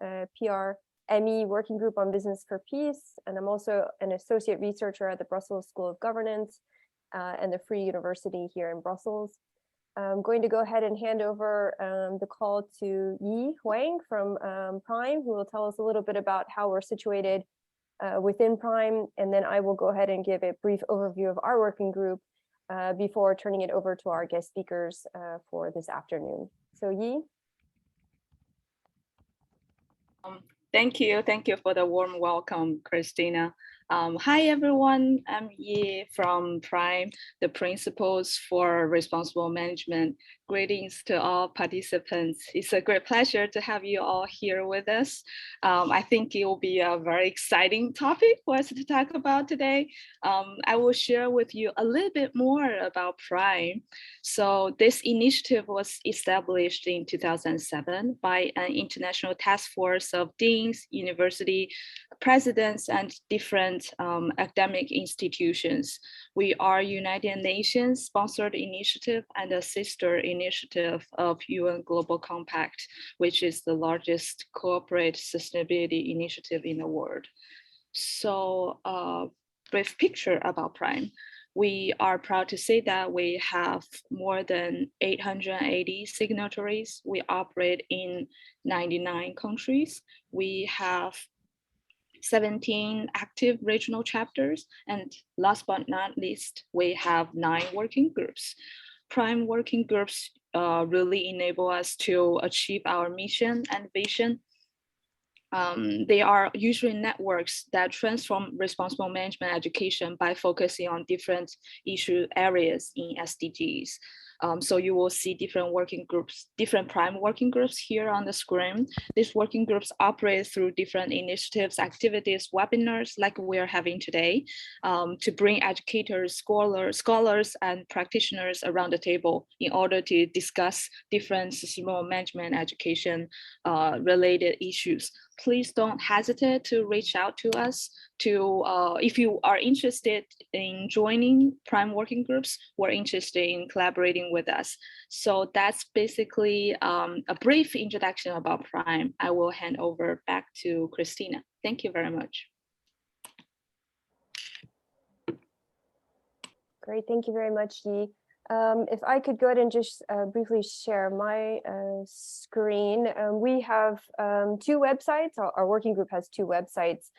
PRME Working Group on Business for Peace, and I'm also an associate researcher at the Brussels School of Governance and the Free University here in Brussels. I'm going to go ahead and hand over the call to Yi Huang from Prime, who will tell us a little bit about how we're situated within Prime, and then I will go ahead and give a brief overview of our working group before turning it over to our guest speakers for this afternoon. So Yi. Thank you for the warm welcome, Christina. Hi everyone, I'm Yi from Prime, the Principles for Responsible Management. Greetings to all participants. It's a great pleasure to have you all here with us. I think it will be a very exciting topic for us to talk about today. I will share with you a little bit more about Prime. So this initiative was established in 2007 by an international task force of deans, university presidents, and different academic institutions. We are United Nations sponsored initiative and a sister initiative of UN Global Compact, which is the largest corporate sustainability initiative in the world. So brief picture about Prime. We are proud to say that we have more than 880 signatories. We operate in 99 countries. We have 17 active regional chapters, and last but not least, we have 9 working groups. Prime working groups really enable us to achieve our mission and vision. They are usually networks that transform responsible management education by focusing on different issue areas in SDGs. So you will see different working groups, different Prime working groups here on the screen. These working groups operate through different initiatives, activities, webinars like we are having today to bring educators, scholars, and practitioners around the table in order to discuss different sustainable management education related issues. Please don't hesitate to reach out to us if you are interested in joining Prime working groups or interested in collaborating with us. So that's basically a brief introduction about Prime. I will hand over back to Christina. Thank you very much. Great, thank you very much, Yi. If I could go ahead and just briefly share my screen. We have 2 websites. Our working group has 2 websites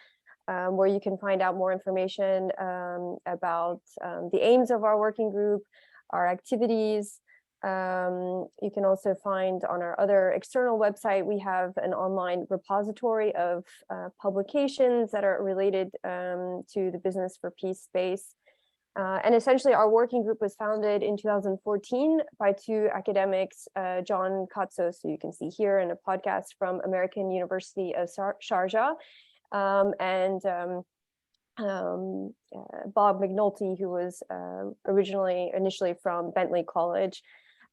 where you can find out more information about the aims of our working group, our activities. You can also find on our other external website, we have an online repository of publications that are related to the Business for Peace space. And essentially, our working group was founded in 2014 by 2 academics, John Katzos, who you can see here in a podcast from American University of Sharjah, and Bob McNulty, who was initially from Bentley College.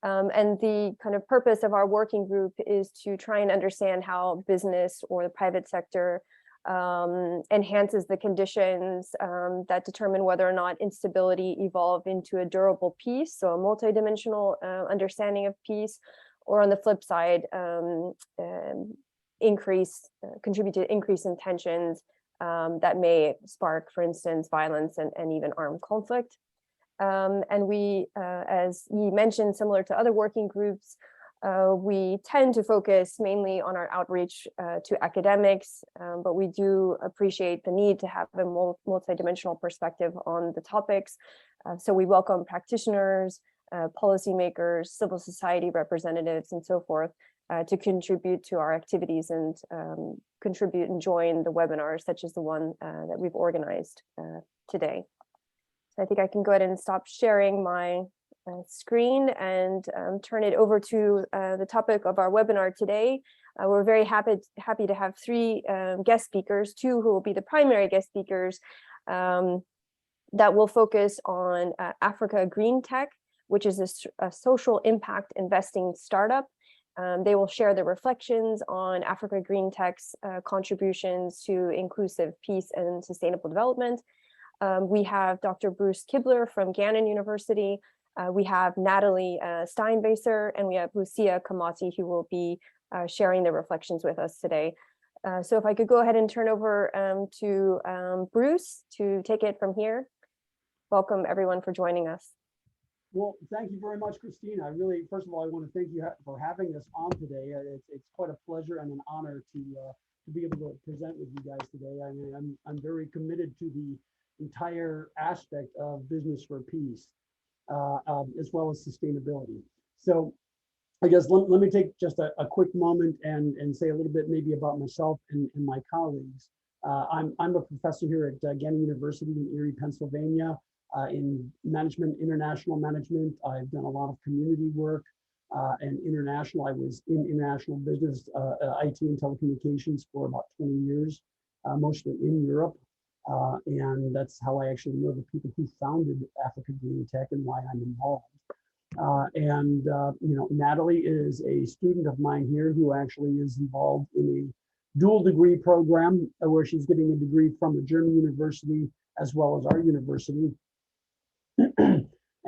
And the kind of purpose of our working group is to try and understand how business or the private sector enhances the conditions that determine whether or not instability evolve into a durable peace, so a multidimensional understanding of peace, or on the flip side, contribute to increase in tensions that may spark, for instance, violence and even armed conflict. And we, as you mentioned, similar to other working groups, we tend to focus mainly on our outreach to academics, but we do appreciate the need to have a multidimensional perspective on the topics. So we welcome practitioners, policymakers, civil society representatives, and so forth to contribute to our activities and contribute and join the webinars, such as the one that we've organized today. So I think I can go ahead and stop sharing my screen and turn it over to the topic of our webinar today. We're very happy to have 3 guest speakers, 2 who will be the primary guest speakers that will focus on Africa GreenTec, which is a social impact investing startup. They will share their reflections on Africa GreenTec's contributions to inclusive peace and sustainable development. We have Dr. Bruce Kibler from Gannon University. We have Natalee Stinebiser, and we have Lucia Kamati, who will be sharing their reflections with us today. So if I could go ahead and turn over to Bruce to take it from here. Welcome everyone for joining us. Well, thank you very much, Christina. I really, first of all, I want to thank you for having us on today. It's quite a pleasure and an honor to be able to present with you guys today. I mean, I'm very committed to the entire aspect of business for peace, as well as sustainability. So I guess let me take just a quick moment and say a little bit maybe about myself and my colleagues. I'm a professor here at Gambia University in Erie, Pennsylvania, in management, international management. I've done a lot of community work and international. I was in international business, IT and telecommunications for about 20 years, mostly in Europe. And that's how I actually know the people who founded Africa GreenTec and why I'm involved. You know, Natalee is a student of mine here who actually is involved in a dual degree program where she's getting a degree from a German university as well as our university.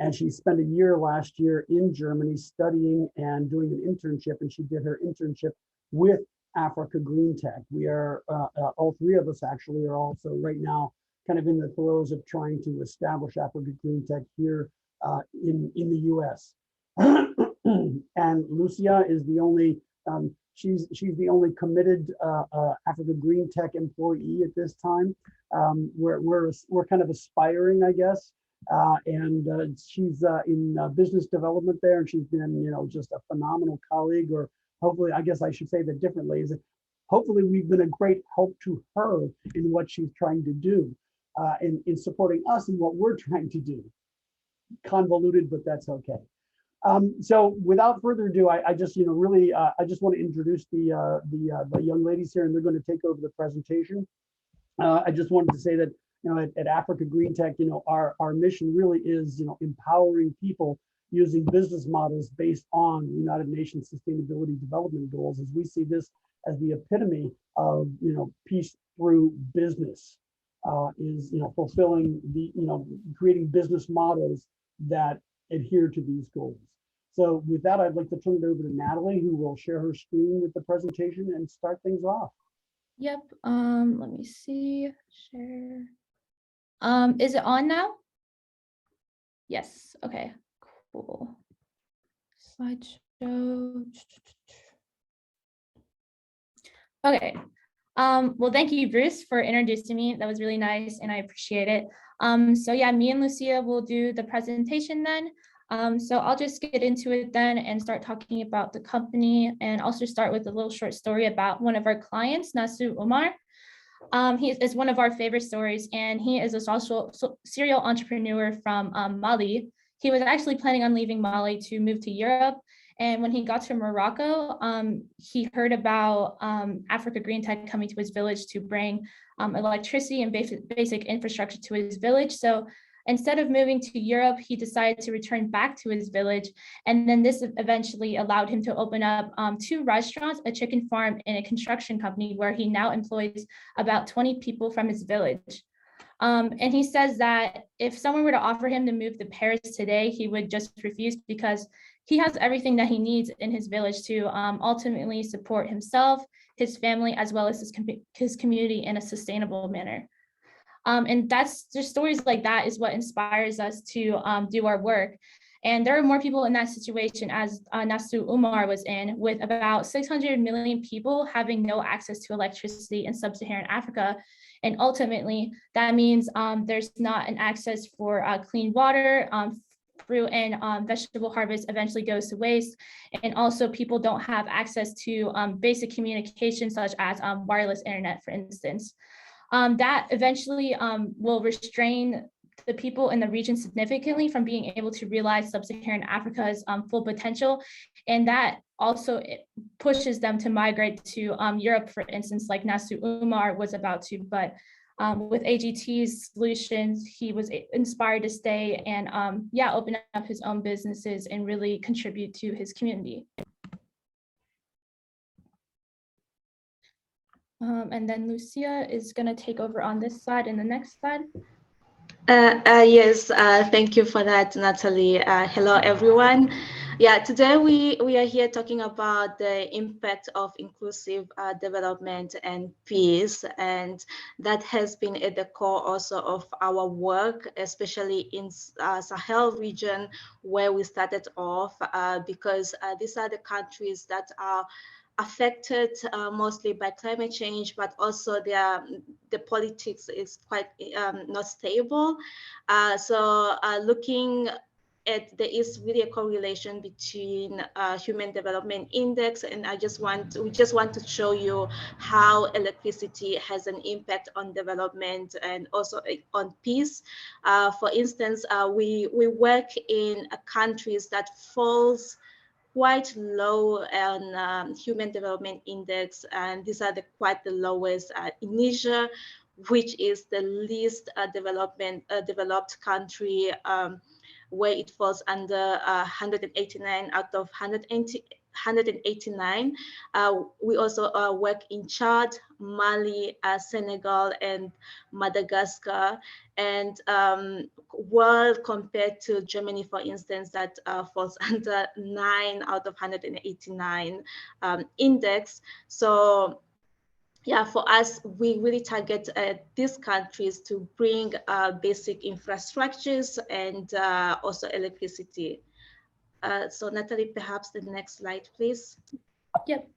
And she spent a year last year in Germany studying and doing an internship, and she did her internship with Africa GreenTec. We are, all three of us actually are also right now kind of in the throes of trying to establish Africa GreenTec here in the US. And Lucia is the only, she's the only committed Africa GreenTec employee at this time. We're kind of aspiring, I guess. She's in business development there, and she's been, you know, just a phenomenal colleague, or hopefully, I guess I should say that differently, is that hopefully we've been a great help to her in what she's trying to do, in supporting us in what we're trying to do. Convoluted, but that's okay. So without further ado, I just, you know, really, I just want to introduce the young ladies here, and they're going to take over the presentation. I just wanted to say that, you know, at Africa GreenTec, you know, our mission really is, you know, empowering people using business models based on United Nations Sustainability Development Goals, as we see this as the epitome of, you know, peace through business, is, you know, fulfilling the, you know, creating business models that adhere to these goals. So with that, I'd like to turn it over to Natalee, who will share her screen with the presentation and start things off. Yep, let me see, share. Is it on now? Yes, okay, cool. Slideshow. Okay, well, thank you, Bruce, for introducing me. That was really nice, and I appreciate it. So yeah, me and Lucia will do the presentation then. So I'll just get into it then and start talking about the company, and also start with a little short story about one of our clients, Nasu Umar. He is one of our favorite stories, and he is a serial entrepreneur from Mali. He was actually planning on leaving Mali to move to Europe. And when he got to Morocco, he heard about Africa GreenTec coming to his village to bring electricity and basic infrastructure to his village. So instead of moving to Europe, he decided to return back to his village. And then this eventually allowed him to open up 2 restaurants, a chicken farm, and a construction company, where he now employs about 20 people from his village. And he says that if someone were to offer him to move to Paris today, he would just refuse, because he has everything that he needs in his village to ultimately support himself, his family, as well as his community in a sustainable manner. And that's just stories like that is what inspires us to do our work. And there are more people in that situation as Nasu Umar was in, with about 600 million people having no access to electricity in sub-Saharan Africa. And ultimately, that means there's not an access for clean water, fruit and vegetable harvest eventually goes to waste. And also people don't have access to basic communication, such as wireless internet, for instance. That eventually will restrain the people in the region significantly from being able to realize sub-Saharan Africa's full potential. And that also pushes them to migrate to Europe, for instance, like Nasu Umar was about to, but with AGT's solutions, he was inspired to stay and yeah, open up his own businesses and really contribute to his community. And then Lucia is going to take over on this slide and the next slide. Yes, thank you for that, Natalee. Hello, everyone. Yeah, today we are here talking about the impact of inclusive development and peace, and that has been at the core also of our work, especially in Sahel region, where we started off, because these are the countries that are affected mostly by climate change, but also the politics is quite not stable. So looking there is really a correlation between human development index, and we just want to show you how electricity has an impact on development and also on peace. For instance, we work in countries that falls quite low on human development index, and these are quite the lowest in Niger, which is the least developed country, where it falls under 189 out of 189. We also work in Chad, Mali, Senegal, and Madagascar. And well, compared to Germany, for instance, that falls under 9 out of 189 index. So yeah, for us, we really target these countries to bring basic infrastructures and also electricity. So Natalie, perhaps the next slide, please. Yep.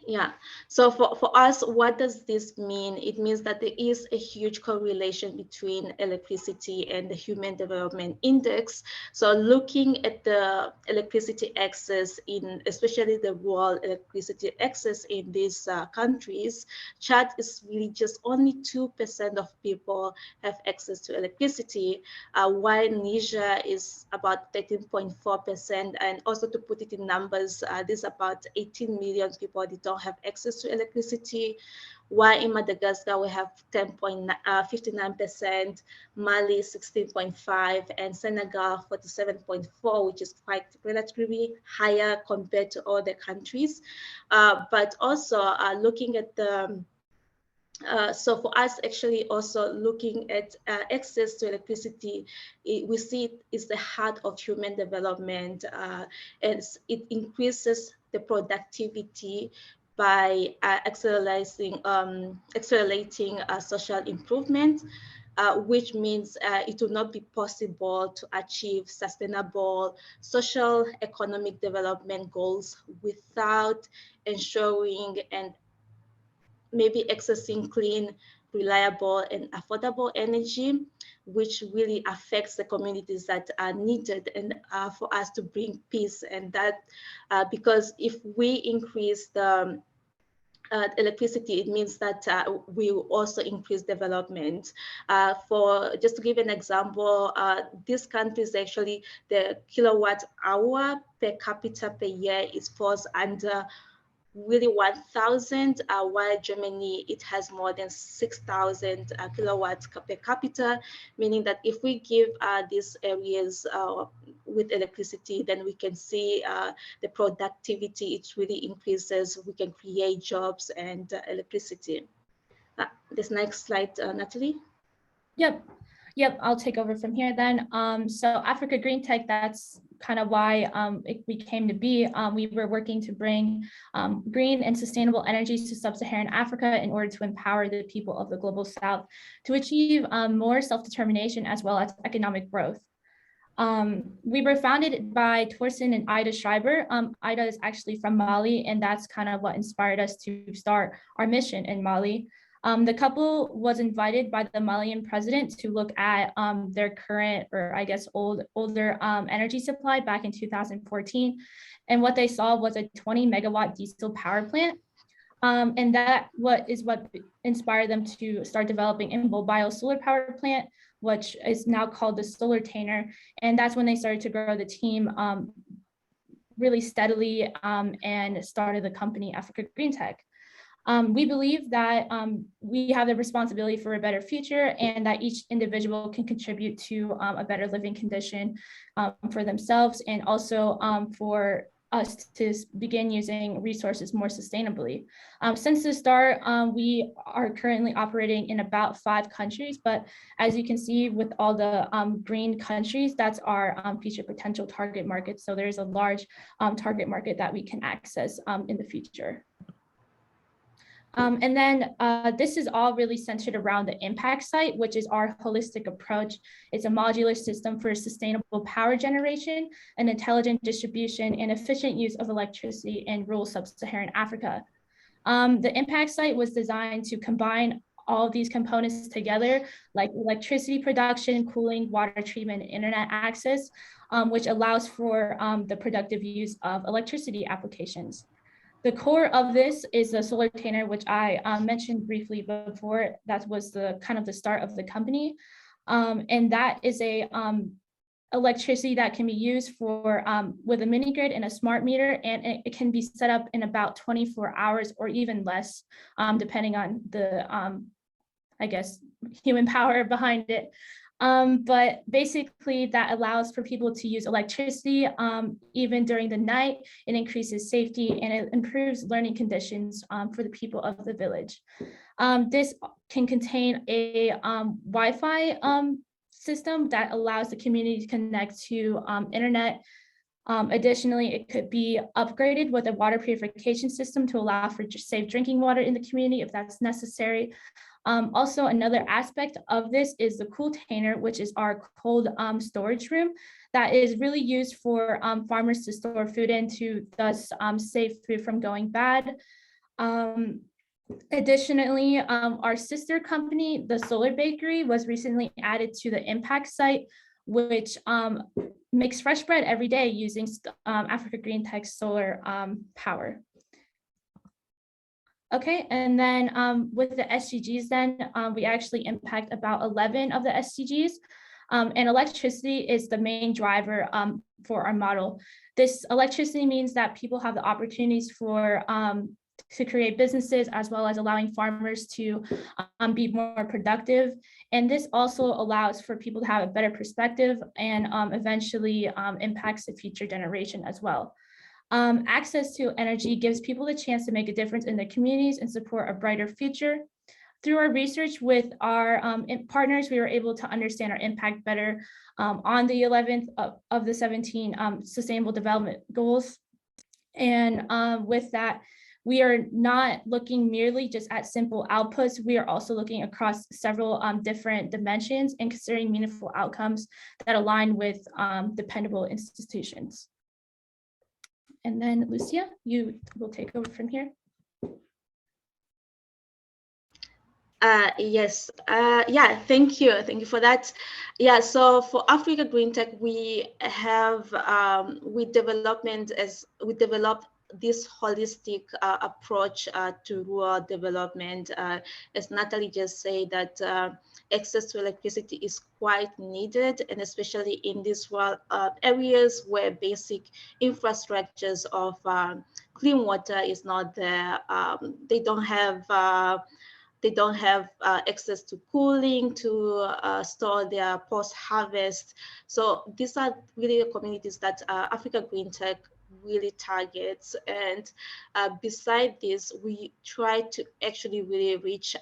Yeah, so for us, what does this mean? It means that there is a huge correlation between electricity and the Human Development Index. So looking at the electricity access in, especially the rural electricity access in these countries, Chad is really just only 2% of people have access to electricity, while Niger is about 13.4%. And also to put it in numbers, there's about 18 million people that don't have access to electricity, while in Madagascar we have 10.59%, Mali 16.5%, and Senegal 47.4%, which is quite relatively higher compared to other countries. But also looking at the so for us, actually also looking at access to electricity, we see it is the heart of human development, and it increases the productivity by accelerating social improvement, which means it will not be possible to achieve sustainable social economic development goals without ensuring and maybe accessing clean, reliable, and affordable energy, which really affects the communities that are needed and for us to bring peace. And that because if we increase the electricity, it means that we will also increase development. For just to give an example, these countries actually, the kilowatt hour per capita per year is falls under really 1,000, while Germany, it has more than 6,000 kilowatts per capita, meaning that if we give these areas with electricity, then we can see the productivity, it really increases, we can create jobs and electricity. This next slide, Natalie. Yep, I'll take over from here then. So Africa GreenTec, that's kind of why we came to be. We were working to bring green and sustainable energies to sub-Saharan Africa in order to empower the people of the global South to achieve more self-determination as well as economic growth. We were founded by Torsten and Ida Schreiber. Ida is actually from Mali, and that's kind of what inspired us to start our mission in Mali. The couple was invited by the Malian president to look at their current, or I guess older energy supply back in 2014. And what they saw was a 20 megawatt diesel power plant. And that what inspired them to start developing a mobile solar power plant, which is now called the Solar Tainer. And that's when they started to grow the team really steadily and started the company Africa GreenTec. We believe that we have the responsibility for a better future and that each individual can contribute to a better living condition for themselves and also for us to begin using resources more sustainably. Since the start, we are currently operating in about 5 countries, but as you can see with all the green countries, that's our future potential target market. So there's a large target market that we can access in the future. And then this is all really centered around the ImpactSite, which is our holistic approach. It's a modular system for sustainable power generation and intelligent distribution and efficient use of electricity in rural sub-Saharan Africa. The ImpactSite was designed to combine all of these components together, like electricity production, cooling, water treatment, and internet access, which allows for the productive use of electricity applications. The core of this is the solar container, which I mentioned briefly before. That was the kind of the start of the company. And that is a electricity that can be used for with a mini grid and a smart meter, and it can be set up in about 24 hours or even less, depending on the, I guess, human power behind it. But basically that allows for people to use electricity even during the night. It increases safety and it improves learning conditions for the people of the village. This can contain a Wi-Fi system that allows the community to connect to internet. Additionally, it could be upgraded with a water purification system to allow for safe drinking water in the community if that's necessary. Also, another aspect of this is the cool container, which is our cold storage room that is really used for farmers to store food in to thus save food from going bad. Additionally, our sister company, the Solar Bakery, was recently added to the ImpactSite, which makes fresh bread every day using Africa GreenTec solar power. Okay, and then with the SDGs then, we actually impact about 11 of the SDGs, and electricity is the main driver for our model. This electricity means that people have the opportunities for to create businesses as well as allowing farmers to be more productive. And this also allows for people to have a better perspective and eventually impacts the future generation as well. Access to energy gives people the chance to make a difference in their communities and support a brighter future. Through our research with our partners, we were able to understand our impact better on the 11th of the 17 Sustainable Development Goals. And with that, we are not looking merely just at simple outputs. We are also looking across several different dimensions and considering meaningful outcomes that align with dependable institutions. And then Lucia, you will take over from here. Yes, yeah, thank you for that. Yeah, so for Africa GreenTec, we have we developed this holistic approach to rural development. As Natalee just said, that access to electricity is quite needed, and especially in these rural areas where basic infrastructures of clean water is not there. They don't have access to cooling to store their post-harvest. So these are really the communities that Africa GreenTec really targets. And beside this, we try to actually really reach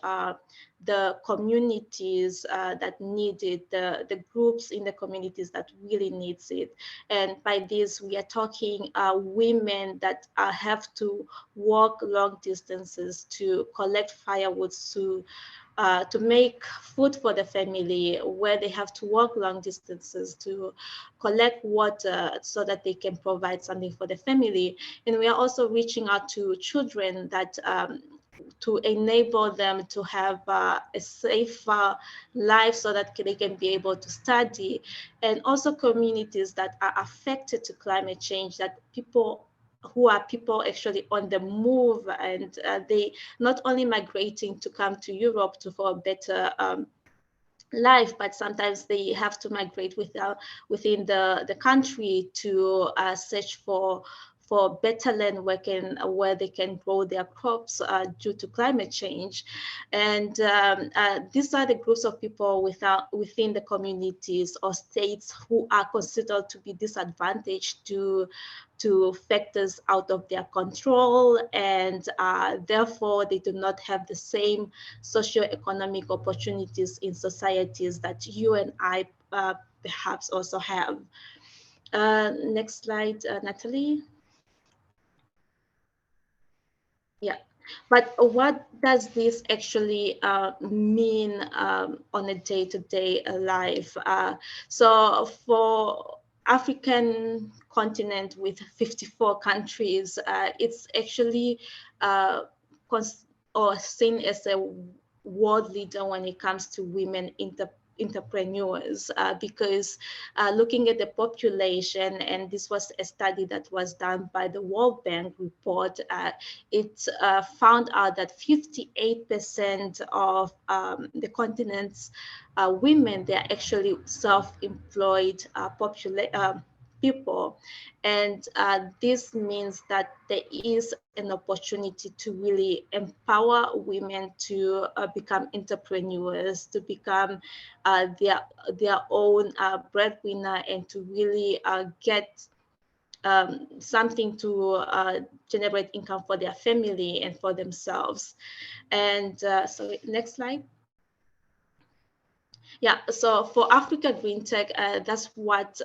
the communities that need it, the groups in the communities that really needs it. And by this, we are talking women that have to walk long distances to collect firewood to make food for the family, where they have to walk long distances to collect water so that they can provide something for the family. And we are also reaching out to children that to enable them to have a safer life so that they can be able to study, and also communities that are affected to climate change, that people actually on the move, and they not only migrating to come to Europe for a better life, but sometimes they have to migrate within the country to search for for better land where they can grow their crops due to climate change. And these are the groups of people within the communities or states who are considered to be disadvantaged to factors out of their control, and therefore they do not have the same socioeconomic opportunities in societies that you and I perhaps also have. Next slide, Natalie. Yeah, but what does this actually mean on a day-to-day life? So for African continent with 54 countries, it's actually seen as a world leader when it comes to women entrepreneurs, because looking at the population, and this was a study that was done by the World Bank report, it found out that 58% of the continent's women, they're actually self-employed people. And this means that there is an opportunity to really empower women to become entrepreneurs, to become their own breadwinner, and to really get something to generate income for their family and for themselves. And so next slide. Yeah, so for Africa GreenTec, that's what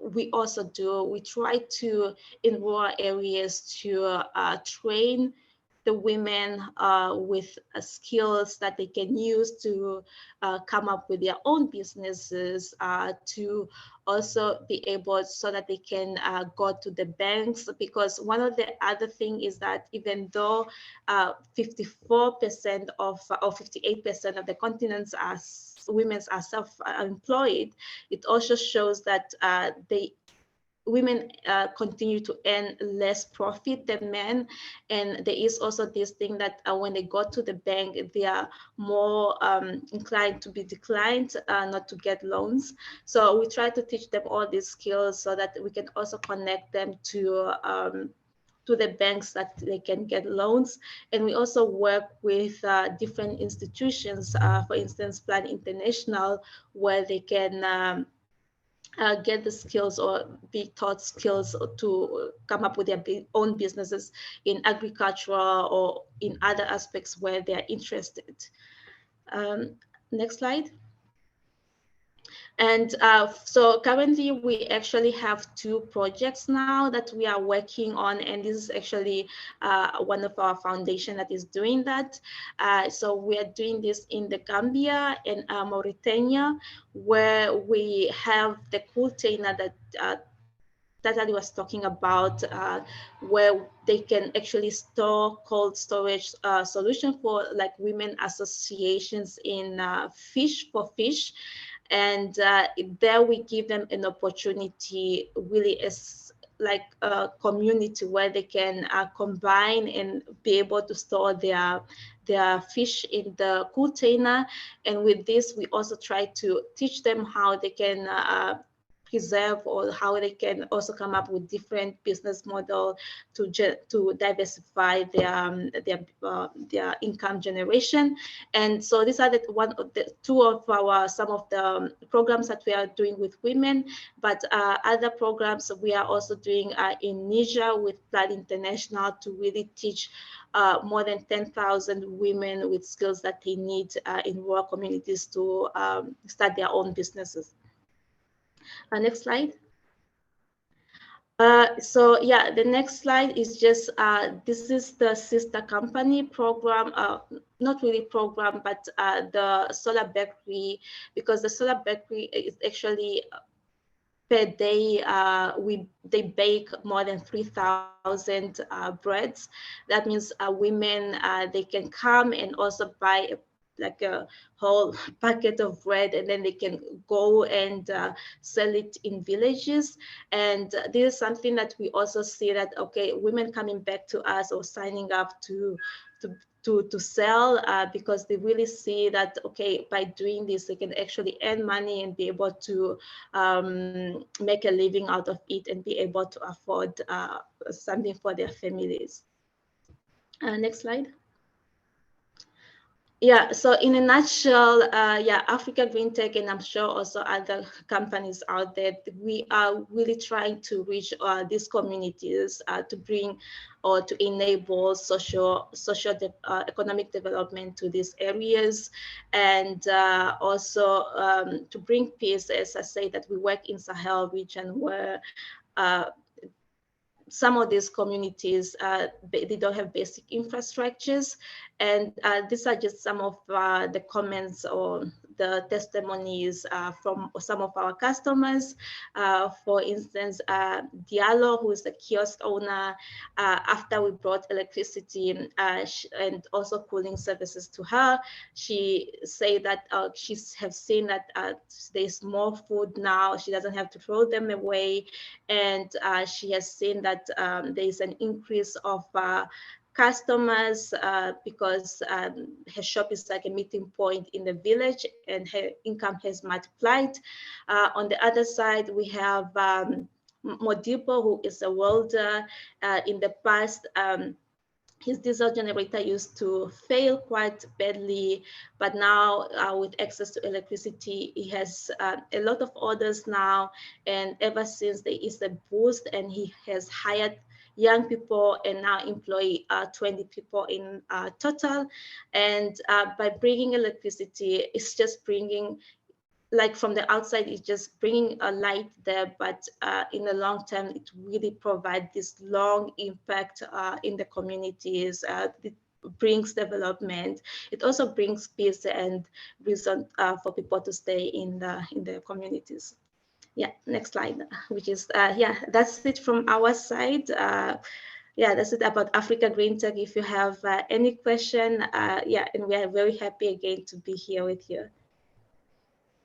we also do. We try to, in rural areas, to train the women with skills that they can use to come up with their own businesses, to also be able so that they can go to the banks. Because one of the other thing is that even though 54% or 58% of the continents are women are self-employed, it also shows that women continue to earn less profit than men. And there is also this thing that when they go to the bank, they are more inclined to be declined, not to get loans. So we try to teach them all these skills so that we can also connect them to the banks that they can get loans. And we also work with different institutions, for instance, Plan International, where they can get the skills or be taught skills to come up with their own businesses in agriculture or in other aspects where they're interested. Next slide. And so currently we actually have 2 projects now that we are working on, and this is actually one of our foundation that is doing that. So we are doing this in the Gambia and Mauritania, where we have the container that Natalee was talking about, where they can actually store cold storage solution for like women associations in fish. And there we give them an opportunity really as like a community where they can combine and be able to store their fish in the container. And with this, we also try to teach them how they can preserve, or how they can also come up with different business model to diversify their income generation. And so these are two of our some of the programs that we are doing with women. But other programs we are also doing in Niger with Plan International to really teach more than 10,000 women with skills that they need in rural communities to start their own businesses. Next slide. So yeah, the next slide is just, this is the sister company program, not really program, but the solar bakery, because the solar bakery is actually per day, they bake more than 3,000 breads. That means women, they can come and also buy like a whole packet of bread, and then they can go and sell it in villages. And this is something that we also see that, okay, women coming back to us or signing up to to sell because they really see that, okay, by doing this, they can actually earn money and be able to make a living out of it and be able to afford something for their families. Next slide. Yeah, so in a nutshell, yeah, Africa GreenTec, and I'm sure also other companies out there, we are really trying to reach these communities to bring or to enable economic development to these areas, and also to bring peace. As I say, that we work in Sahel region where some of these communities, they don't have basic infrastructures. And these are just some of the comments or the testimonies from some of our customers. For instance, Diallo, who is the kiosk owner, after we brought electricity and also cooling services to her, she said that she has seen that there's more food now. She doesn't have to throw them away. And she has seen that there is an increase of customers because her shop is like a meeting point in the village, and her income has multiplied. On the other side, we have Modibo, who is a welder. In the past, his diesel generator used to fail quite badly, but now with access to electricity, he has a lot of orders now. And ever since there is a boost, and he has hired young people and now employ 20 people in total. And by bringing electricity, it's just bringing, like from the outside, it's just bringing a light there, but in the long term, it really provides this long impact in the communities. It brings development. It also brings peace and reason for people to stay in the communities. Yeah, next slide, which is, yeah, that's it from our side. Yeah, that's it about Africa GreenTec. If you have any question, yeah, and we are very happy again to be here with you.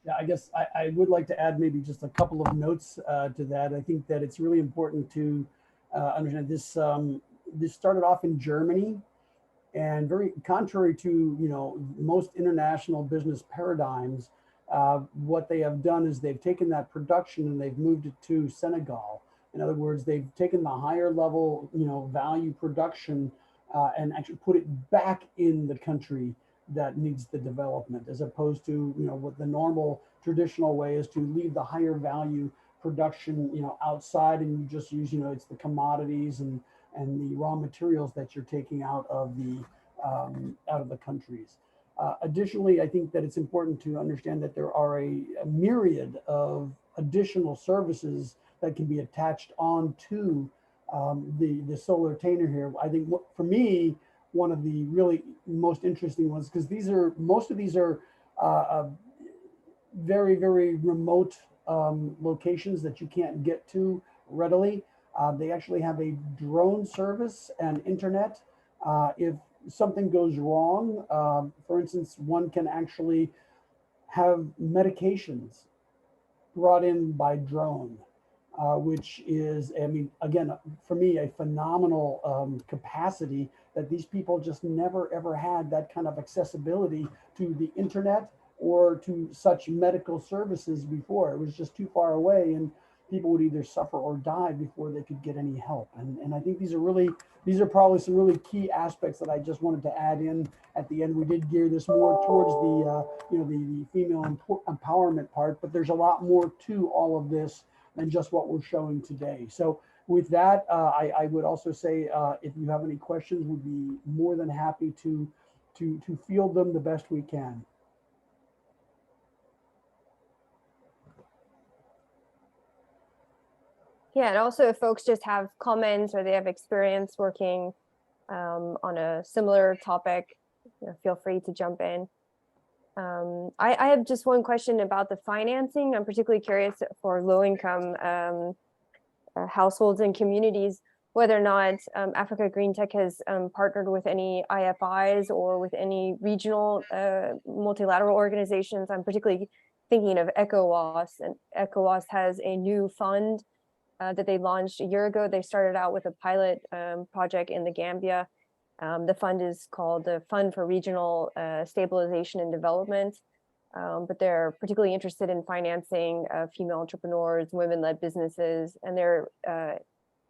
Yeah, I guess I would like to add maybe just a couple of notes to that. I think that it's really important to understand this. This started off in Germany, and very contrary to most international business paradigms, what they have done is they've taken that production and they've moved it to Senegal. In other words, they've taken the higher level value production and actually put it back in the country that needs the development, as opposed to what the normal traditional way is, to leave the higher value production outside, and you just use it's the commodities and the raw materials that you're taking out of the countries. Additionally, I think that it's important to understand that there are a myriad of additional services that can be attached onto the solar container here. I think for me, one of the really most interesting ones, because most of these are very, very remote locations that you can't get to readily. They actually have a drone service and internet. If something goes wrong, for instance, one can actually have medications brought in by drone, which is, I mean, again, for me, a phenomenal capacity that these people just never ever had that kind of accessibility to the internet or to such medical services before. It was just too far away, and people would either suffer or die before they could get any help. And I think these are probably some really key aspects that I just wanted to add in at the end. We did gear this more towards the female empowerment part, but there's a lot more to all of this than just what we're showing today. So with that, I would also say, if you have any questions, we'd be more than happy to field them the best we can. Yeah, and also if folks just have comments or they have experience working on a similar topic, feel free to jump in. I have just one question about the financing. I'm particularly curious for low-income households and communities, whether or not Africa GreenTec has partnered with any IFIs or with any regional multilateral organizations. I'm particularly thinking of ECOWAS, and ECOWAS has a new fund that they launched a year ago. They started out with a pilot project in the Gambia, The fund is called the Fund for Regional Stabilization and Development, but they're particularly interested in financing female entrepreneurs, women-led businesses, and they're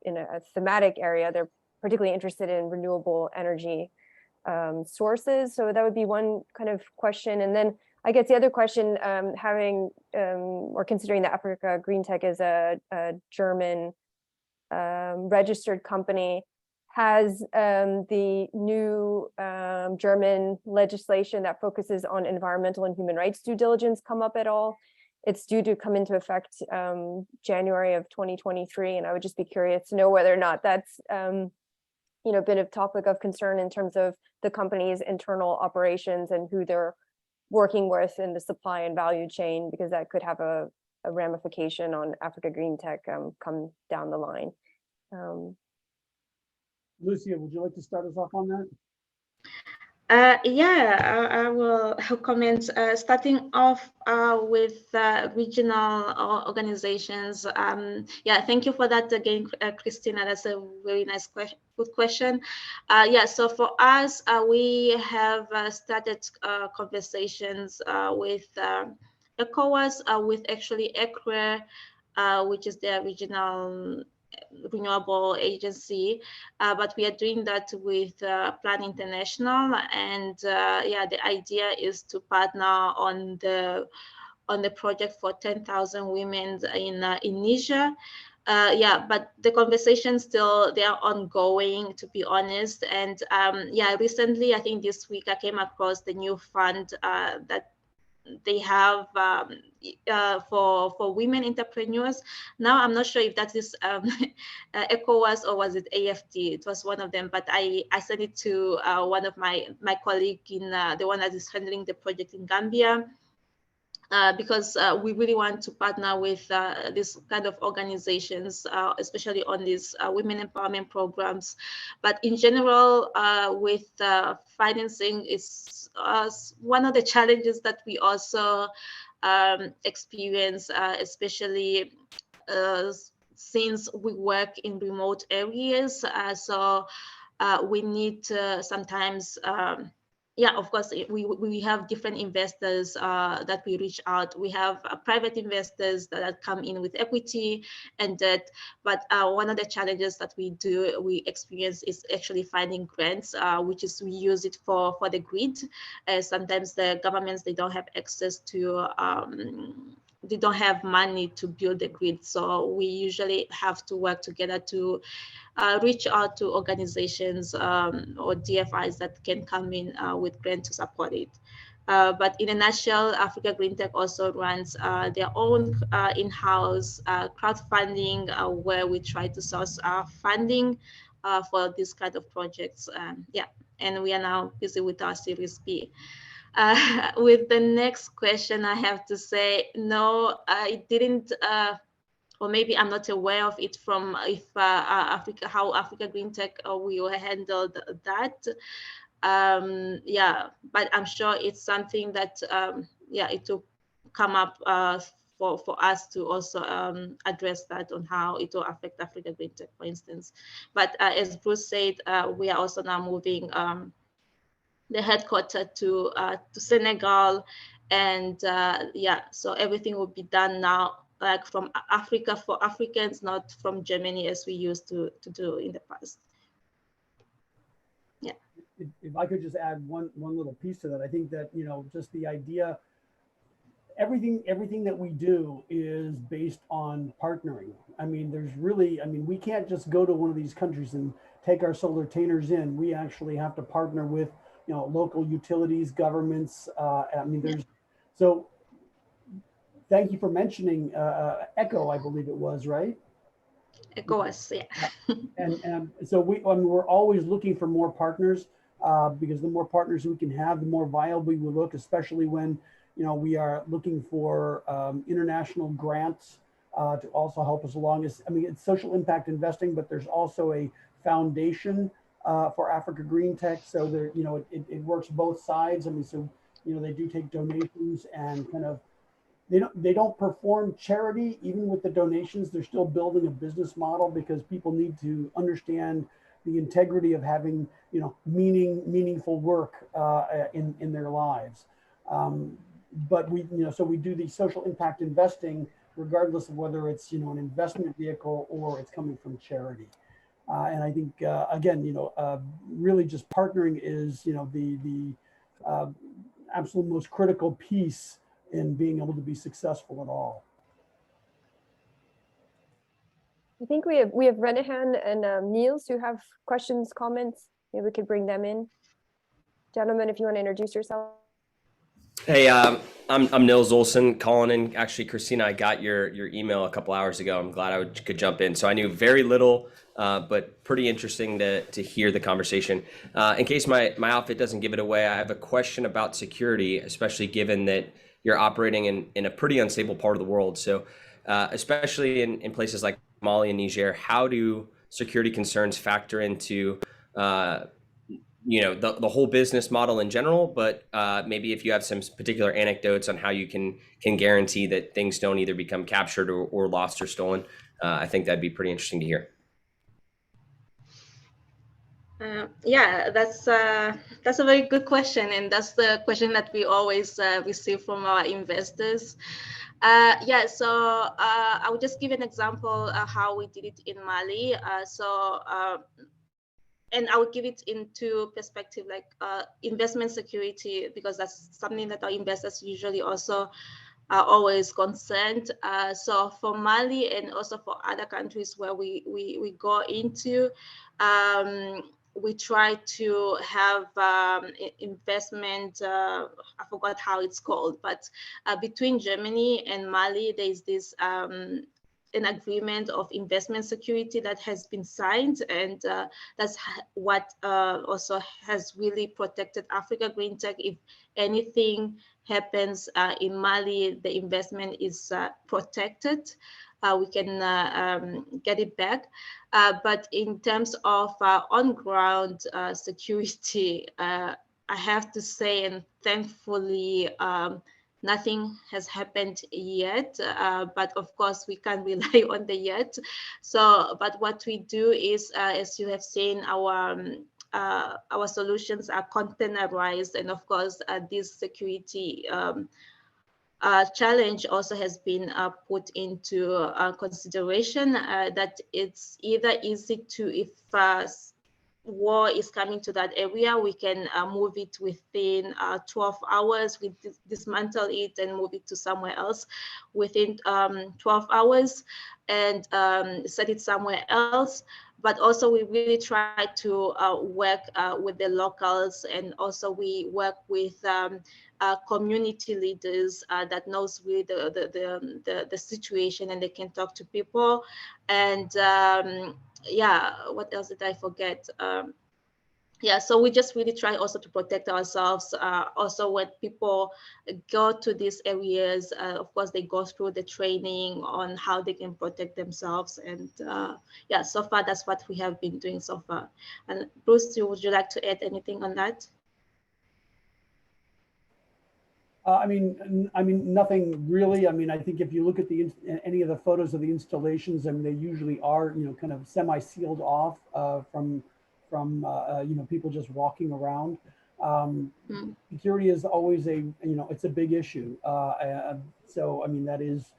in a thematic area. They're particularly interested in renewable energy sources. So that would be one kind of question. And then I guess the other question, having or considering that Africa GreenTec is a German registered company, has the new German legislation that focuses on environmental and human rights due diligence come up at all? It's due to come into effect January of 2023, and I would just be curious to know whether or not that's been a topic of concern in terms of the company's internal operations and who they're working with in the supply and value chain, because that could have a ramification on Africa GreenTec come down the line. Lucia, would you like to start us off on that? Yeah, I will comment. Starting off with regional organizations. Yeah, thank you for that again, Christina. That's a very nice question. Good question. Yeah, so for us, we have started conversations with ECOWAS, with actually ECRE, which is their regional renewable agency, but we are doing that with Plan International, and yeah, the idea is to partner on the project for 10,000 women in Niger. Yeah, but the conversations still, they are ongoing, to be honest. And yeah, recently, I think this week I came across the new fund that they have for women entrepreneurs. Now, I'm not sure if that is ECOWAS or was it AFD. It was one of them, but I sent it to one of my colleague in the one that is handling the project in Gambia. Because we really want to partner with this kind of organizations, especially on these women empowerment programs. But in general, with financing, is one of the challenges that we also experience, especially since we work in remote areas. So we need to sometimes yeah, of course, we have different investors that we reach out. We have private investors that come in with equity and debt. But one of the challenges that we experience is actually finding grants, which is we use it for the grid. Sometimes the governments, they don't have access to they don't have money to build the grid. So we usually have to work together to reach out to organizations or DFIs that can come in with grant to support it. But in a nutshell, Africa GreenTec also runs their own in-house crowdfunding where we try to source funding for this kind of projects. Yeah, and we are now busy with our Series B. With the next question, I have to say, no, I didn't, or maybe I'm not aware of it from how Africa GreenTec will handle that. Yeah, but I'm sure it's something that, yeah, it will come up for us to also address that on how it will affect Africa GreenTec, for instance. But as Bruce said, we are also now moving the headquarters to Senegal, and yeah, so everything will be done now like from Africa for Africans, not from Germany as we used to do in the past. Yeah. If I could just add one little piece to that, I think that, you know, just the idea, everything that we do is based on partnering. I mean, there's really, I mean, we can't just go to one of these countries and take our solar tainers in. We actually have to partner with, you know, local utilities, governments. I mean, there's, so thank you for mentioning ECHO, I believe it was, right? ECOWAS, yeah. And so we're always looking for more partners because the more partners we can have, the more viable we will look, especially when, you know, we are looking for international grants to also help us along. I mean, it's social impact investing, but there's also a foundation for Africa GreenTec. So there, you know, it works both sides. I mean, so, you know, they do take donations and kind of, they don't perform charity. Even with the donations, they're still building a business model because people need to understand the integrity of having, meaningful work in their lives. But so we do the social impact investing regardless of whether it's, an investment vehicle or it's coming from charity. And I think, again, really just partnering is, the absolute most critical piece in being able to be successful at all. I think we have Renahan and Niels who have questions, comments. Maybe we could bring them in. Gentlemen, if you want to introduce yourself. Hey, I'm Nils Olson calling in. Actually, Christina, I got your email a couple hours ago. I'm glad I could jump in. So I knew very little, but pretty interesting to hear the conversation. In case my outfit doesn't give it away, I have a question about security, especially given that you're operating in a pretty unstable part of the world. So especially in places like Mali and Niger, how do security concerns factor into the whole business model in general, but maybe if you have some particular anecdotes on how you can guarantee that things don't either become captured or lost or stolen, I think that'd be pretty interesting to hear. Yeah, that's a very good question, and that's the question that we always receive from our investors. Yeah, so I will just give an example how we did it in Mali. And I would give it into perspective, like investment security, because that's something that our investors usually also are always concerned. So for Mali and also for other countries where we go into, we try to have investment, I forgot how it's called, but between Germany and Mali, there's this an agreement of investment security that has been signed, and that's what also has really protected Africa GreenTec. If anything happens in Mali, the investment is protected. We can get it back. But in terms of on-ground security, I have to say, and thankfully, nothing has happened yet, but of course we can't rely on the yet. So, but what we do is, as you have seen, our solutions are containerized, and of course, this security challenge also has been put into consideration. That it's either easy to, if war is coming to that area, we can move it within 12 hours. We dismantle it and move it to somewhere else within 12 hours and set it somewhere else. But also we really try to work with the locals, and also we work with community leaders that knows really the situation, and they can talk to people. And yeah, what else did I forget? Yeah, so we just really try also to protect ourselves. Also, when people go to these areas, of course, they go through the training on how they can protect themselves. And yeah, so far, that's what we have been doing so far. And Bruce, would you like to add anything on that? I mean, nothing really. I mean, I think if you look at any of the photos of the installations, I mean, they usually are, kind of semi-sealed off from people just walking around. Security is always it's a big issue. So, I mean, that is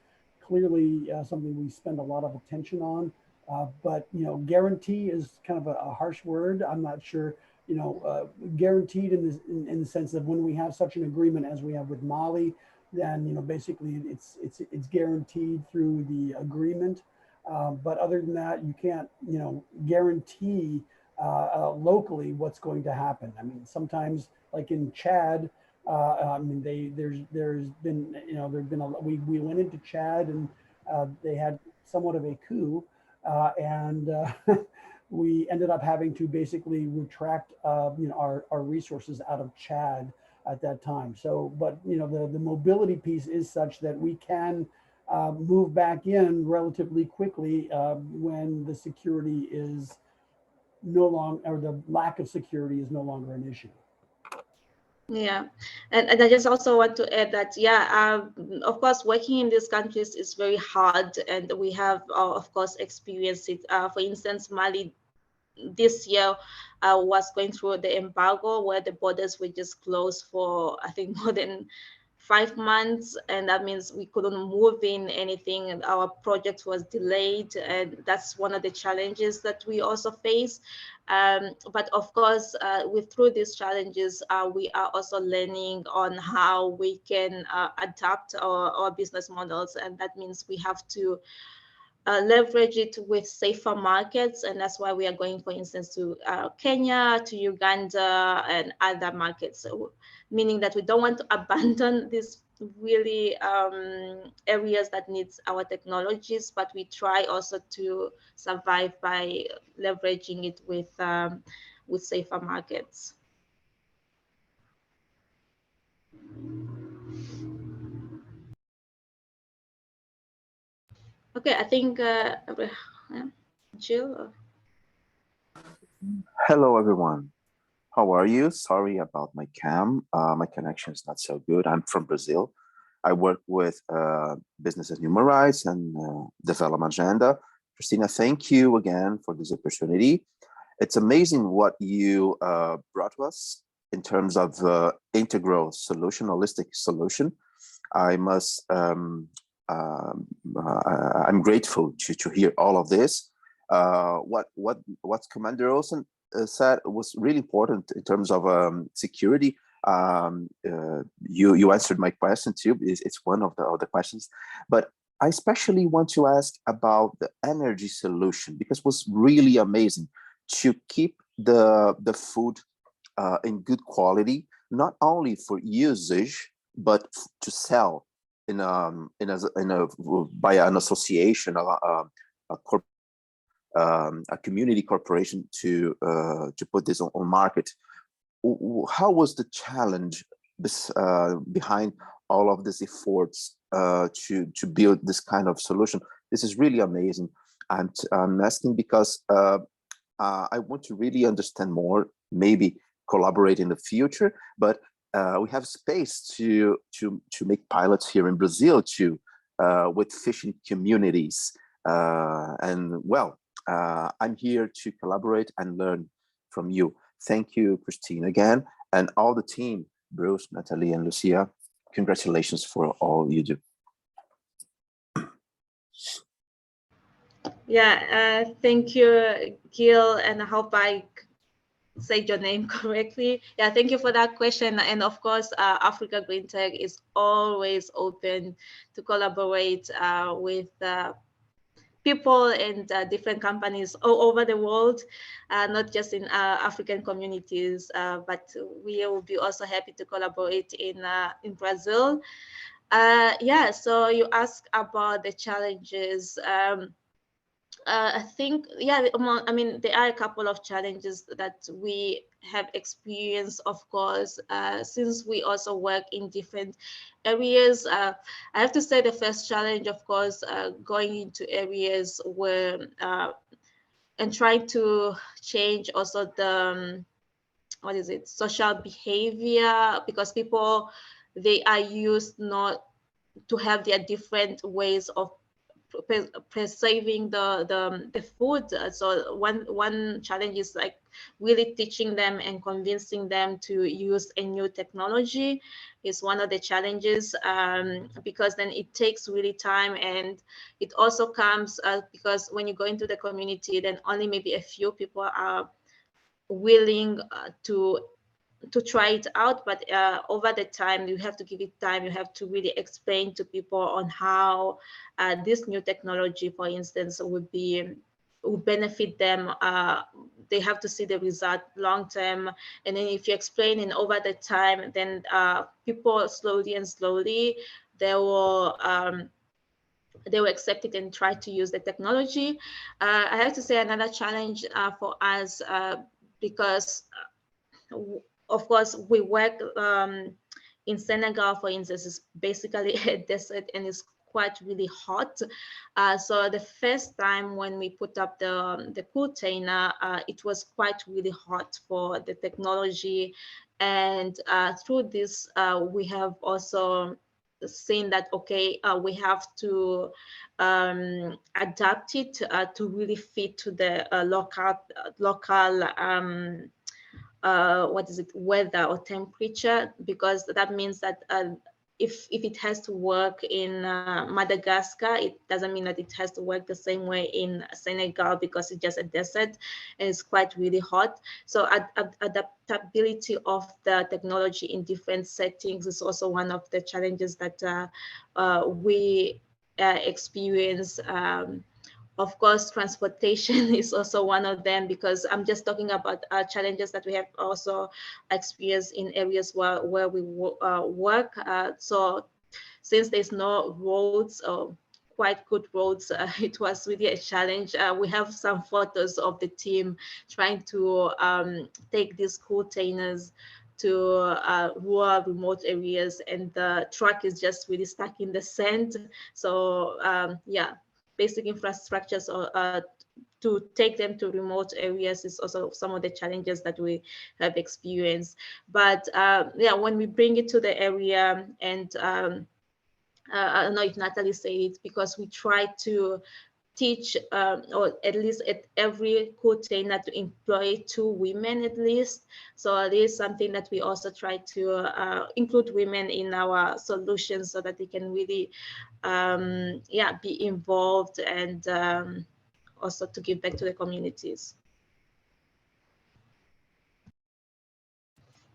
clearly something we spend a lot of attention on. But, guarantee is kind of a harsh word. I'm not sure. Guaranteed in the sense that when we have such an agreement as we have with Mali, then basically it's guaranteed through the agreement. But other than that, you can't guarantee locally what's going to happen. I mean, sometimes like in Chad, I mean there's been we went into Chad and they had somewhat of a coup and. We ended up having to basically retract, our resources out of Chad at that time. So, but the mobility piece is such that we can move back in relatively quickly when the security is no longer, or the lack of security is no longer an issue. Yeah, and I just also want to add that, yeah, of course, working in these countries is very hard, and we have, of course, experienced it. For instance, Mali this year was going through the embargo, where the borders were just closed for, I think, more than 5 months, and that means we couldn't move in anything, and our project was delayed, and that's one of the challenges that we also face. But of course, through these challenges, we are also learning on how we can adapt our business models, and that means we have to leverage it with safer markets, and that's why we are going, for instance, to Kenya, to Uganda, and other markets. So, meaning that we don't want to abandon these really areas that needs our technologies, but we try also to survive by leveraging it with safer markets. Okay, I think Jill. Hello, everyone. How are you? Sorry about my cam. My connection is not so good. I'm from Brazil. I work with business and human rights and development agenda. Christina, thank you again for this opportunity. It's amazing what you brought to us in terms of integral solution, holistic solution. I must, I'm grateful to hear all of this. What Commander Olsen said was really important in terms of security. You answered my question too. It's one of the questions, but I especially want to ask about the energy solution, because it was really amazing to keep the food in good quality, not only for usage but to sell by an association, a community corporation to put this on market. How was the challenge behind all of these efforts to build this kind of solution? This is really amazing. I'm asking because I want to really understand more, maybe collaborate in the future, but we have space to make pilots here in Brazil too, with fishing communities. And well, I'm here to collaborate and learn from you. Thank you, Christine, again, and all the team, Bruce, Natalie, and Lucia. Congratulations for all you do. Yeah, thank you, Gil, and I hope I said your name correctly. Yeah, thank you for that question. And of course, Africa GreenTec is always open to collaborate with people and different companies all over the world, not just in African communities, but we will be also happy to collaborate in Brazil. Yeah, so you asked about the challenges. I think, yeah, I mean, there are a couple of challenges that we have experienced, of course, since we also work in different areas. I have to say the first challenge, of course, going into areas where, and trying to change also the, what is it, social behavior, because people, they are used not to have their different ways of preserving the food. So one challenge is like really teaching them and convincing them to use a new technology is one of the challenges, because then it takes really time, and it also comes because when you go into the community, then only maybe a few people are willing to try it out, but over the time you have to give it time. You have to really explain to people on how this new technology, for instance, would benefit them. They have to see the result long term, and then if you explain it over the time, then people slowly and slowly they will accept it and try to use the technology. I have to say another challenge for us, because of course, we work in Senegal, for instance, is basically a desert and it's quite really hot. So the first time when we put up the container, it was quite really hot for the technology. And through this, we have also saying that, okay, we have to adapt it to really fit to the local weather or temperature, because that means that if it has to work in Madagascar, it doesn't mean that it has to work the same way in Senegal, because it's just a desert and it's quite really hot. So adaptability of the technology in different settings is also one of the challenges that we experience. Of course, transportation is also one of them, because I'm just talking about challenges that we have also experienced in areas where we work. So since there's no roads or quite good roads, it was really a challenge. We have some photos of the team trying to take these containers to rural remote areas, and the truck is just really stuck in the sand. So yeah, basic infrastructures to take them to remote areas is also some of the challenges that we have experienced. But yeah, when we bring it to the area, and I don't know if Natalie said it, because we try to teach, or at least at every container, to employ 2 women at least. So it is something that we also try to include women in our solutions, so that they can really yeah, be involved, and also to give back to the communities.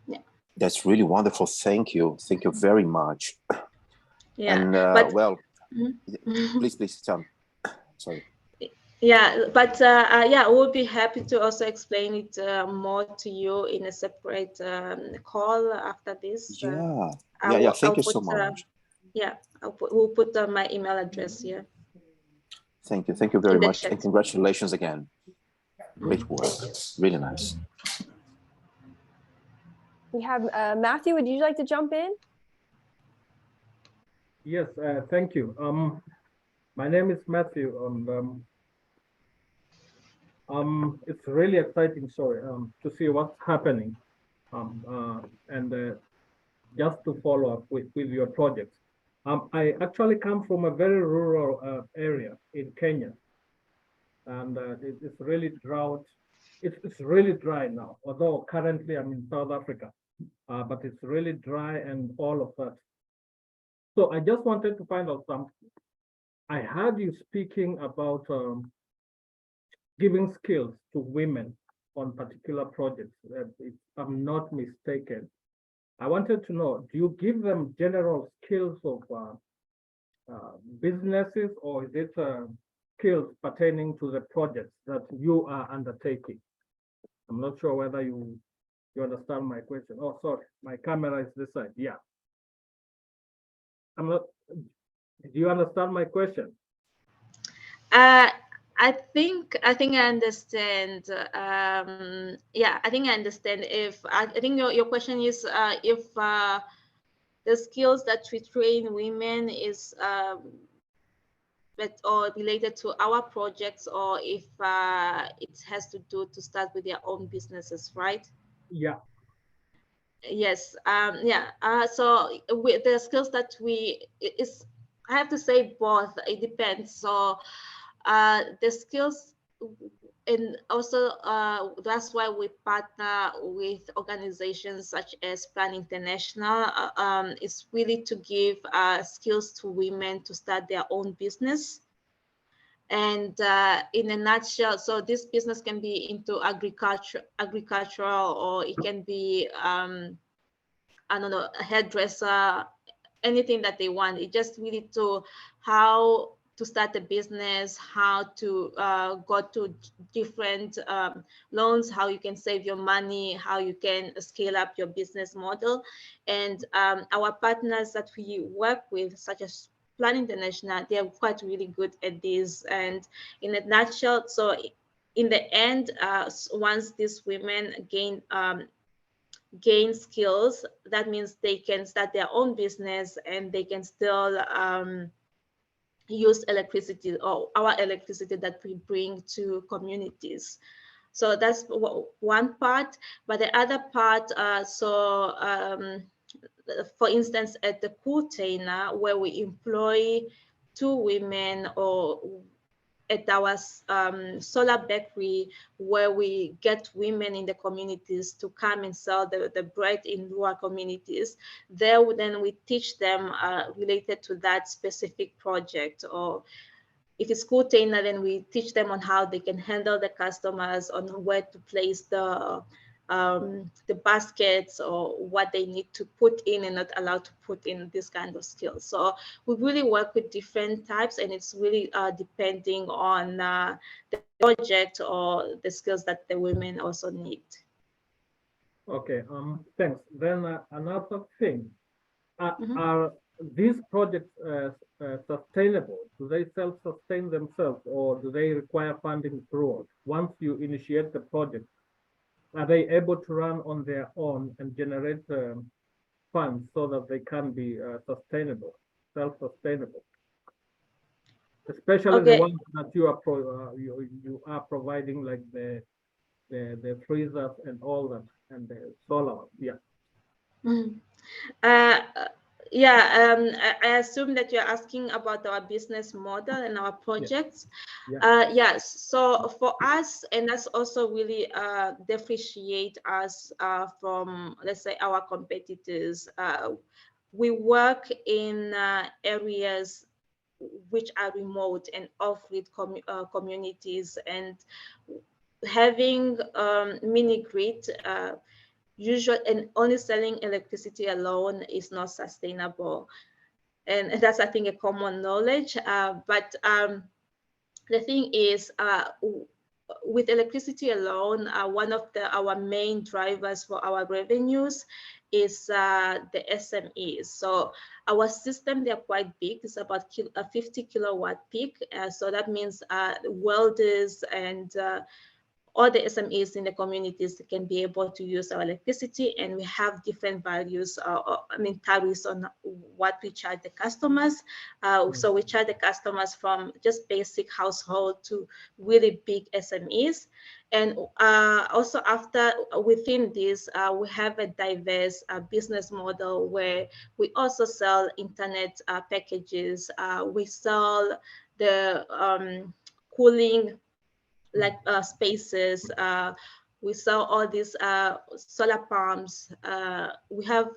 Yeah, That's really wonderful. Thank you very much. yeah. And but well, please tell me. Sorry. Yeah, but yeah, we'll be happy to also explain it more to you in a separate call after this. Yeah, I'll thank you put, so much. yeah, we'll put my email address here. Thank you very much, chat. and congratulations again. Great work, really nice. We have Matthew, would you like to jump in? Yes, thank you. My name is Matthew, and it's really exciting, sorry, to see what's happening, and just to follow up with your projects. I actually come from a very rural area in Kenya, and it's really drought. It's really dry now, although currently I'm in South Africa, but it's really dry and all of that. So I just wanted to find out something. I heard you speaking about giving skills to women on particular projects, if I'm not mistaken. I wanted to know, do you give them general skills of businesses, or is it skills pertaining to the projects that you are undertaking? I'm not sure whether you understand my question. Oh, sorry, my camera is this side. Yeah. I'm not. Do you understand my question? I think I understand. Yeah, I think I understand. If I think your question is if the skills that we train women is or related to our projects, or if it has to do to start with their own businesses, right? Yeah. Yes. Yeah. So with the skills that I have to say both. It depends. So the skills, and also that's why we partner with organizations such as Plan International. It's really to give skills to women to start their own business. And in a nutshell, so this business can be into agricultural, or it can be I don't know, a hairdresser, anything that they want. It just really to how to start a business, how to go to different loans, how you can save your money, how you can scale up your business model. And our partners that we work with, such as Plan International, they are quite really good at this. And in a nutshell, so in the end, once these women gain skills, that means they can start their own business, and they can still use electricity, or our electricity that we bring to communities. So that's one part. But the other part, for instance, at the container where we employ 2 women, or at our solar bakery where we get women in the communities to come and sell the bread in rural communities. There, then we teach them related to that specific project. Or if it's container, then we teach them on how they can handle the customers, on where to place the baskets, or what they need to put in and not allowed to put in, this kind of skills. So we really work with different types, and it's really depending on the project or the skills that the women also need. Okay, thanks. Then another thing, are these projects sustainable? Do they self-sustain themselves, or do they require funding throughout? Once you initiate the project, are they able to run on their own and generate funds so that they can be sustainable, self-sustainable? Especially the ones that you are providing, like the freezers and all that, and the solar. Yeah. I assume that you're asking about our business model and our projects. Yes. So for us, and that's also really differentiate us from, let's say, our competitors. We work in areas which are remote and off-grid communities, and having mini grid usually, and only selling electricity alone is not sustainable. And that's, I think, a common knowledge. But the thing is, with electricity alone, one of our main drivers for our revenues is the SMEs. So our system, they're quite big. It's about a 50 kilowatt peak. So that means welders and all the SMEs in the communities can be able to use our electricity, and we have different values, tariffs on what we charge the customers. So we charge the customers from just basic household to really big SMEs. And also within this, we have a diverse business model where we also sell internet packages. We sell the cooling, like spaces. We sell all these solar farms. We have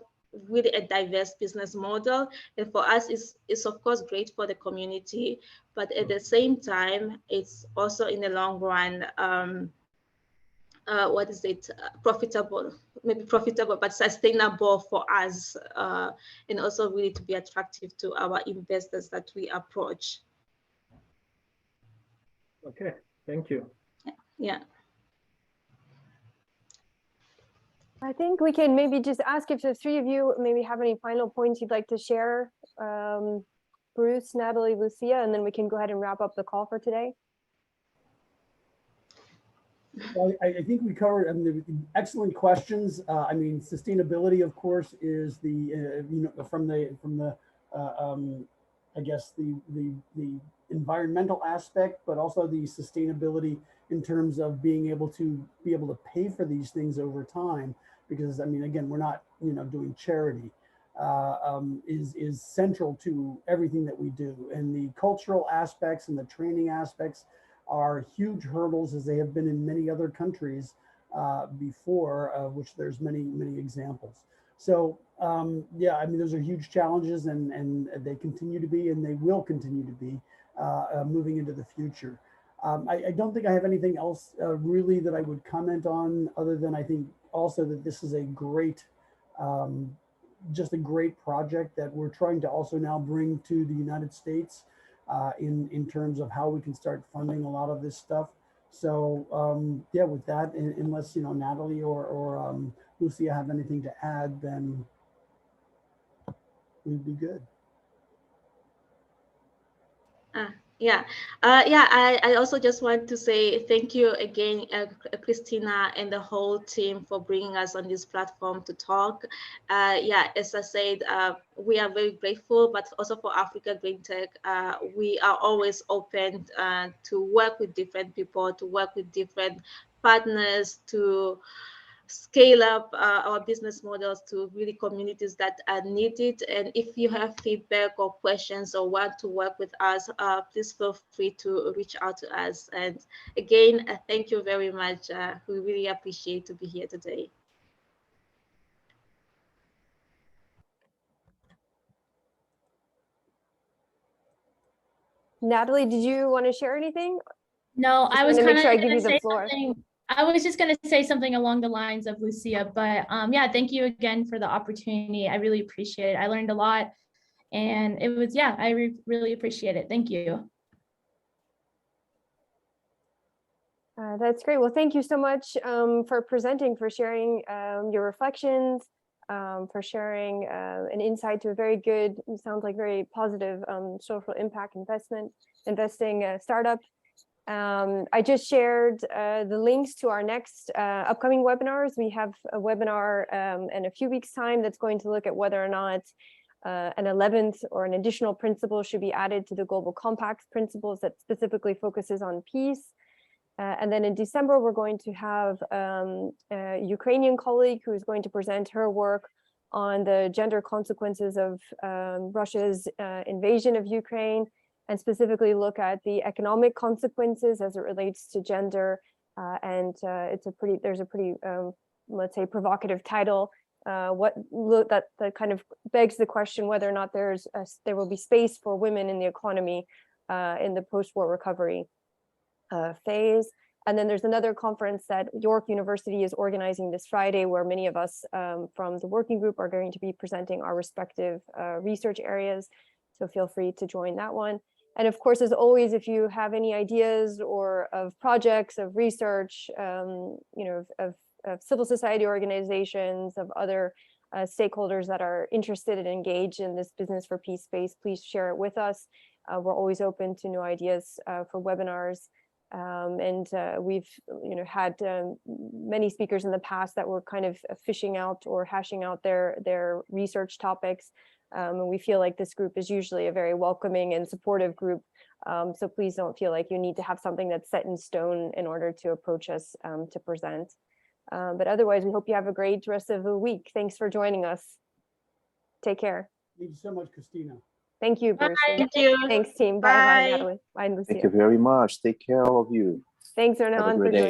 really a diverse business model, and for us, it's of course great for the community, but at the same time, it's also in the long run, profitable, maybe profitable, but sustainable for us, and also really to be attractive to our investors that we approach. Okay. Thank you. Yeah. I think we can maybe just ask if the three of you maybe have any final points you'd like to share. Bruce, Natalee, Lucia, and then we can go ahead and wrap up the call for today. Well, I think we covered excellent questions. Sustainability, of course, is the from the I guess the environmental aspect, but also the sustainability in terms of being able to pay for these things over time. Because again, we're not doing charity. Is central to everything that we do, and the cultural aspects and the training aspects are huge hurdles, as they have been in many other countries before, which there's many examples. So those are huge challenges, and they continue to be, and they will continue to be moving into the future. I don't think I have anything else really that I would comment on, other than I think also that this is a great, just a great project that we're trying to also now bring to the United States in terms of how we can start funding a lot of this stuff. So with that, unless Natalee or Lucia have anything to add, then we'd be good. I also just want to say thank you again, Christina and the whole team, for bringing us on this platform to talk. As I said, we are very grateful, but also for Africa GreenTec, we are always open to work with different people, to work with different partners, to scale up our business models to really communities that need it. And if you have feedback or questions or want to work with us, please feel free to reach out to us. And again, thank you very much. We really appreciate to be here today. Natalie, did you want to share anything? No, I was to kind make of sure I going give you to the say floor. something. I was just going to say something along the lines of Lucia, but yeah, thank you again for the opportunity. I really appreciate it. I learned a lot, and it was, yeah, I really appreciate it. Thank you. That's great. Well, thank you so much for presenting, for sharing your reflections, for sharing an insight to a very good, sounds like very positive social impact investing startup. I just shared the links to our next upcoming webinars. We have a webinar in a few weeks' time that's going to look at whether or not an 11th or an additional principle should be added to the Global Compact principles that specifically focuses on peace. And then in December, we're going to have a Ukrainian colleague who is going to present her work on the gender consequences of Russia's invasion of Ukraine, and specifically look at the economic consequences as it relates to gender. There's a pretty, let's say, provocative title. That kind of begs the question whether or not there will be space for women in the economy in the post-war recovery phase. And then there's another conference that York University is organizing this Friday, where many of us from the working group are going to be presenting our respective research areas. So feel free to join that one. And of course, as always, if you have any ideas or of projects, of research, of civil society organizations, of other stakeholders that are interested and engaged in this business for peace space, please share it with us. We're always open to new ideas for webinars. We've had many speakers in the past that were kind of fishing out or hashing out their research topics. And we feel like this group is usually a very welcoming and supportive group. So please don't feel like you need to have something that's set in stone in order to approach us to present. But otherwise, we hope you have a great rest of the week. Thanks for joining us. Take care. Thank you so much, Christina. Thank you, Bruce. Thank you. Thanks, team. Bye, Natalie. Bye, Lucia. Thank you very much. Take care, all of you. Thanks, Have a Renan, great for day. joining.